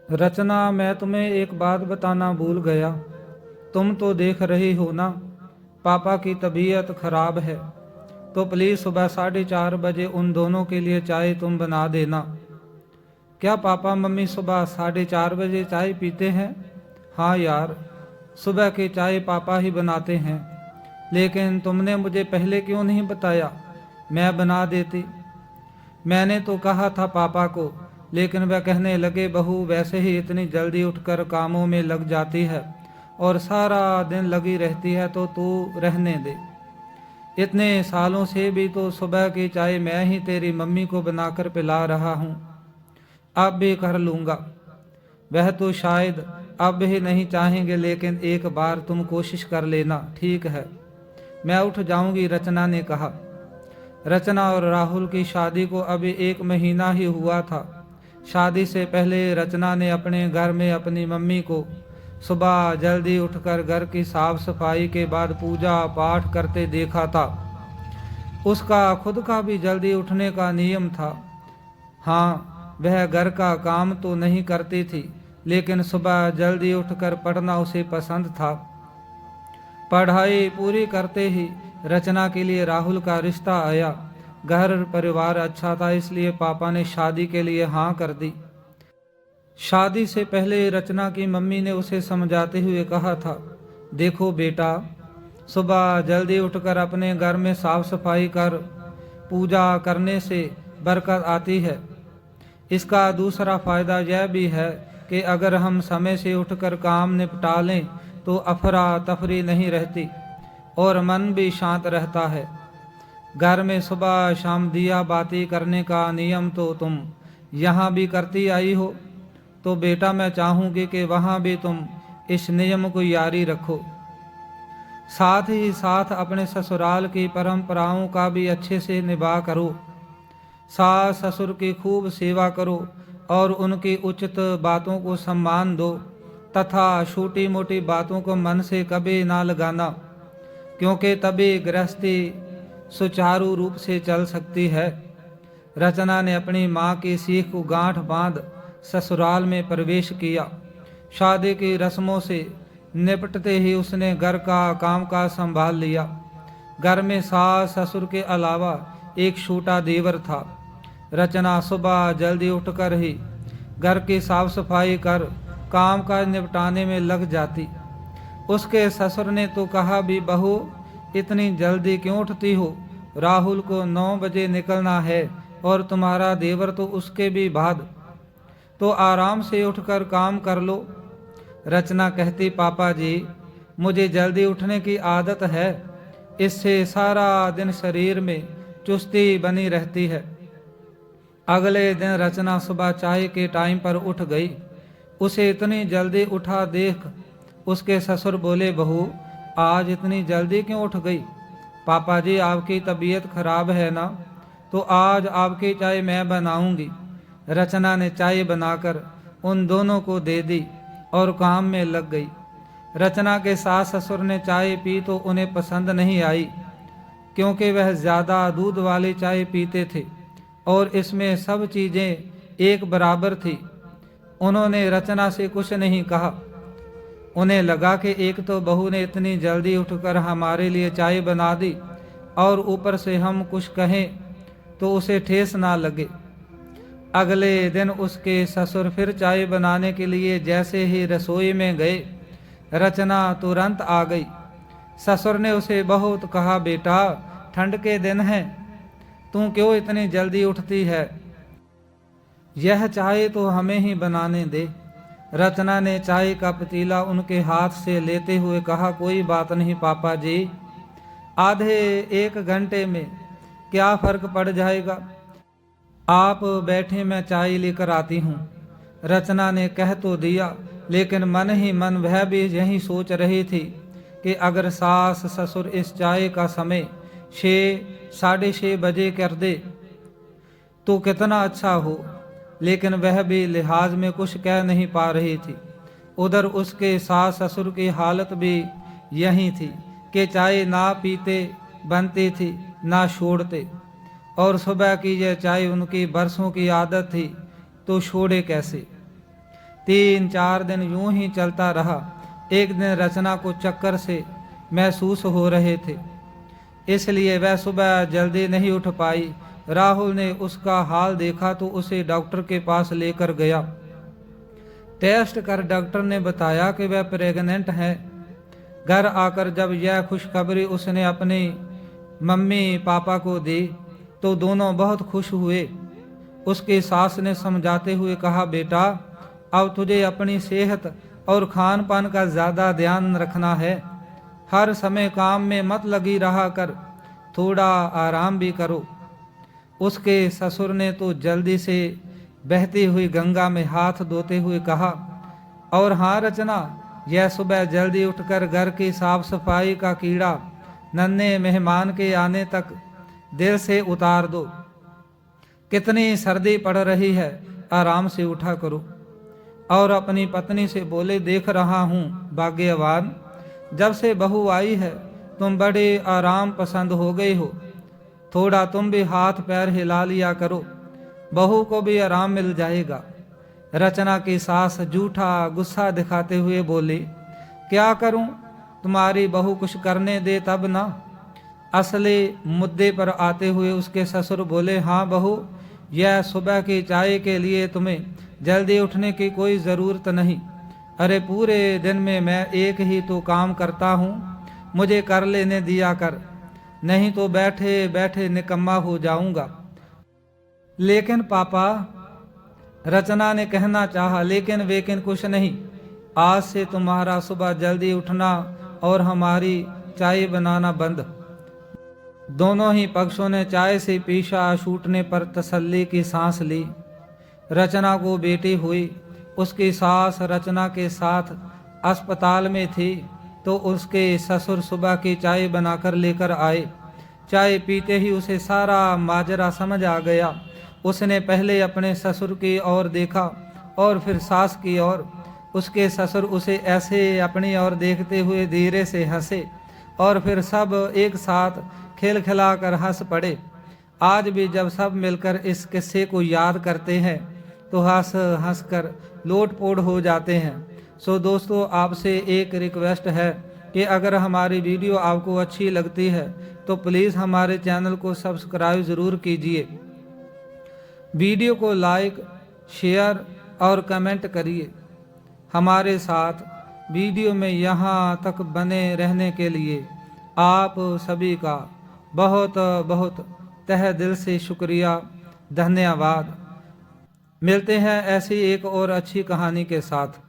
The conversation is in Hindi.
रचना, मैं तुम्हें एक बात बताना भूल गया। तुम तो देख रही हो ना, पापा की तबीयत खराब है। तो प्लीज़ सुबह 4:30 बजे उन दोनों के लिए चाय तुम बना देना। क्या पापा मम्मी सुबह 4:30 बजे चाय पीते हैं? हाँ यार, सुबह की चाय पापा ही बनाते हैं। लेकिन तुमने मुझे पहले क्यों नहीं बताया? मैं बना देती। मैंने तो कहा था पापा को, लेकिन वह कहने लगे, बहू वैसे ही इतनी जल्दी उठकर कामों में लग जाती है और सारा दिन लगी रहती है, तो तू रहने दे। इतने सालों से भी तो सुबह की चाय मैं ही तेरी मम्मी को बनाकर पिला रहा हूँ। अब भी कर लूँगा। वह तो शायद अब भी नहीं चाहेंगे, लेकिन एक बार तुम कोशिश कर लेना, ठीक है? मैं उठ जाऊंगी, रचना ने कहा। रचना और राहुल की शादी को अभी 1 महीना ही हुआ था। शादी से पहले रचना ने अपने घर में अपनी मम्मी को सुबह जल्दी उठकर घर की साफ सफाई के बाद पूजा पाठ करते देखा था। उसका खुद का भी जल्दी उठने का नियम था। हाँ, वह घर का काम तो नहीं करती थी, लेकिन सुबह जल्दी उठकर पढ़ना उसे पसंद था। पढ़ाई पूरी करते ही रचना के लिए राहुल का रिश्ता आया। घर परिवार अच्छा था, इसलिए पापा ने शादी के लिए हाँ कर दी। शादी से पहले रचना की मम्मी ने उसे समझाते हुए कहा था, देखो बेटा, सुबह जल्दी उठकर अपने घर में साफ सफाई कर पूजा करने से बरकत आती है। इसका दूसरा फायदा यह भी है कि अगर हम समय से उठकर काम निपटा लें तो अफरा तफरी नहीं रहती और मन भी शांत रहता है। घर में सुबह शाम दिया बाती करने का नियम तो तुम यहाँ भी करती आई हो, तो बेटा मैं चाहूँगी कि वहाँ भी तुम इस नियम को जारी रखो। साथ ही साथ अपने ससुराल की परंपराओं का भी अच्छे से निभा करो। सास ससुर की खूब सेवा करो और उनकी उचित बातों को सम्मान दो, तथा छोटी मोटी बातों को मन से कभी ना लगाना, क्योंकि तभी गृहस्थी सुचारू रूप से चल सकती है। रचना ने अपनी माँ की सीख को गांठ बांध ससुराल में प्रवेश किया। शादी की रस्मों से निपटते ही उसने घर का कामकाज संभाल लिया। घर में सास ससुर के अलावा एक छोटा देवर था। रचना सुबह जल्दी उठकर ही घर की साफ सफाई कर काम काज निपटाने में लग जाती। उसके ससुर ने तो कहा भी, बहू इतनी जल्दी क्यों उठती हो? राहुल को 9 बजे निकलना है और तुम्हारा देवर तो उसके भी बाद, तो आराम से उठकर काम कर लो। रचना कहती, पापा जी मुझे जल्दी उठने की आदत है, इससे सारा दिन शरीर में चुस्ती बनी रहती है। अगले दिन रचना सुबह चाय के टाइम पर उठ गई। उसे इतनी जल्दी उठा देख उसके ससुर बोले, बहू आज इतनी जल्दी क्यों उठ गई? पापा जी आपकी तबीयत खराब है ना, तो आज आपकी चाय मैं बनाऊंगी। रचना ने चाय बनाकर उन दोनों को दे दी और काम में लग गई। रचना के सास ससुर ने चाय पी तो उन्हें पसंद नहीं आई, क्योंकि वह ज़्यादा दूध वाली चाय पीते थे और इसमें सब चीज़ें एक बराबर थी। उन्होंने रचना से कुछ नहीं कहा। उन्हें लगा कि एक तो बहू ने इतनी जल्दी उठकर हमारे लिए चाय बना दी और ऊपर से हम कुछ कहें तो उसे ठेस ना लगे। अगले दिन उसके ससुर फिर चाय बनाने के लिए जैसे ही रसोई में गए, रचना तुरंत आ गई। ससुर ने उसे बहुत कहा, बेटा ठंड के दिन हैं, तू क्यों इतनी जल्दी उठती है? यह चाय तो हमें ही बनाने दे। रचना ने चाय का पतीला उनके हाथ से लेते हुए कहा, कोई बात नहीं पापा जी, आधे 1 घंटे में क्या फर्क पड़ जाएगा। आप बैठे, मैं चाय लेकर आती हूँ। रचना ने कह तो दिया, लेकिन मन ही मन वह भी यही सोच रही थी कि अगर सास ससुर इस चाय का समय 6-6:30 बजे कर दे तो कितना अच्छा हो, लेकिन वह भी लिहाज में कुछ कह नहीं पा रही थी। उधर उसके सास ससुर की हालत भी यही थी कि चाय ना पीते बनती थी ना छोड़ते, और सुबह की यह चाय उनकी बरसों की आदत थी, तो छोड़े कैसे। 3-4 दिन यूं ही चलता रहा। एक दिन रचना को चक्कर से महसूस हो रहे थे, इसलिए वह सुबह जल्दी नहीं उठ पाई। राहुल ने उसका हाल देखा तो उसे डॉक्टर के पास लेकर गया। टेस्ट कर डॉक्टर ने बताया कि वह प्रेग्नेंट है। घर आकर जब यह खुशखबरी उसने अपनी मम्मी पापा को दी तो दोनों बहुत खुश हुए। उसकी सास ने समझाते हुए कहा, बेटा अब तुझे अपनी सेहत और खान पान का ज़्यादा ध्यान रखना है। हर समय काम में मत लगी रहा कर, थोड़ा आराम भी करो। उसके ससुर ने तो जल्दी से बहती हुई गंगा में हाथ धोते हुए कहा, और हाँ रचना, यह सुबह जल्दी उठकर घर की साफ सफाई का कीड़ा नन्हे मेहमान के आने तक दिल से उतार दो। कितनी सर्दी पड़ रही है, आराम से उठा करो। और अपनी पत्नी से बोले, देख रहा हूँ भाग्यवान, जब से बहू आई है तुम बड़े आराम पसंद हो गए हो। थोड़ा तुम भी हाथ पैर हिला लिया करो, बहू को भी आराम मिल जाएगा। रचना की सास झूठा गुस्सा दिखाते हुए बोली, क्या करूं, तुम्हारी बहू कुछ करने दे तब ना। असली मुद्दे पर आते हुए उसके ससुर बोले, हाँ बहू, यह सुबह की चाय के लिए तुम्हें जल्दी उठने की कोई ज़रूरत नहीं। अरे पूरे दिन में मैं एक ही तो काम करता हूँ, मुझे कर लेने दिया कर, नहीं तो बैठे बैठे निकम्मा हो जाऊंगा। लेकिन पापा, रचना ने कहना चाहा, लेकिन कुछ नहीं। आज से तुम्हारा सुबह जल्दी उठना और हमारी चाय बनाना बंद। दोनों ही पक्षों ने चाय से पीछा छूटने पर तसल्ली की सांस ली। रचना को बेटी हुई। उसकी सास रचना के साथ अस्पताल में थी तो उसके ससुर सुबह की चाय बनाकर लेकर आए। चाय पीते ही उसे सारा माजरा समझ आ गया। उसने पहले अपने ससुर की ओर देखा और फिर सास की ओर। उसके ससुर उसे ऐसे अपनी ओर देखते हुए धीरे से हंसे और फिर सब एक साथ खिलखिलाकर हंस पड़े। आज भी जब सब मिलकर इस किस्से को याद करते हैं तो हंस हंस कर लोटपोट हो जाते हैं। सो दोस्तों, आपसे एक रिक्वेस्ट है कि अगर हमारी वीडियो आपको अच्छी लगती है तो प्लीज़ हमारे चैनल को सब्सक्राइब ज़रूर कीजिए। वीडियो को लाइक, शेयर और कमेंट करिए। हमारे साथ वीडियो में यहाँ तक बने रहने के लिए आप सभी का बहुत बहुत तहे दिल से शुक्रिया, धन्यवाद। मिलते हैं ऐसी एक और अच्छी कहानी के साथ।